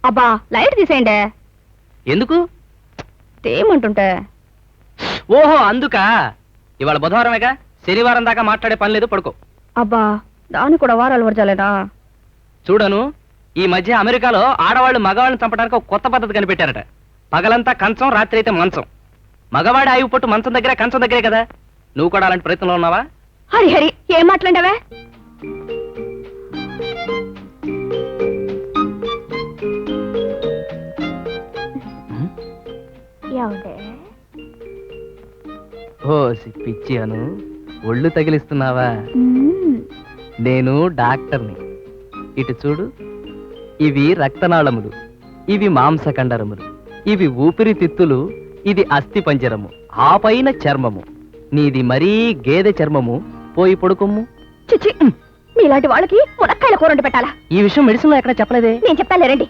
అబ్బా లైట్ తీసేయండి. ఎందుకు? తేమంటుంటే. ఓహో అందుకా. ఇవాళ బుధవారమేగా, శనివారం దాకా మాట్లాడే పని లేదు, పడుకో. అబ్బా దాన్ని కూడా వారాలు వర్జాలేనా? చూడను, ఈ మధ్య అమెరికాలో ఆడవాళ్ళు మగవాళ్ళని చంపడానికి ఒక కొత్త పద్ధతి కనిపెట్టారట. పగలంతా కంచం, రాత్రి అయితే మంచం. మగవాడి ఆయువు పట్టు మంచం దగ్గర, కంచం దగ్గరే కదా. నువ్వు కూడా అలాంటి ప్రయత్నంలో ఉన్నావా? హరి హరి ఏం మాట్లాడావే? ఓ పిచ్చి అను, ఒళ్ళు తగిలిస్తున్నావా? నేను డాక్టర్ని. ఇటు చూడు, ఇవి రక్తనాళములు, ఇవి మాంసకండరములు, ఇవి ఊపిరితిత్తులు, ఇది అస్థి పంజరము, ఆ పైన చర్మము. నీది మరీ గేదె చర్మము. పోయి పడుకోమ్ము. చిచ్చి, మీలాంటి వాళ్ళకి మునక్కాయల కూర వండి పెట్టాలా? ఈ విషయం మెడిసిన్ లో ఎక్కడ చెప్పలేదే. నేను చెప్తాను రండి.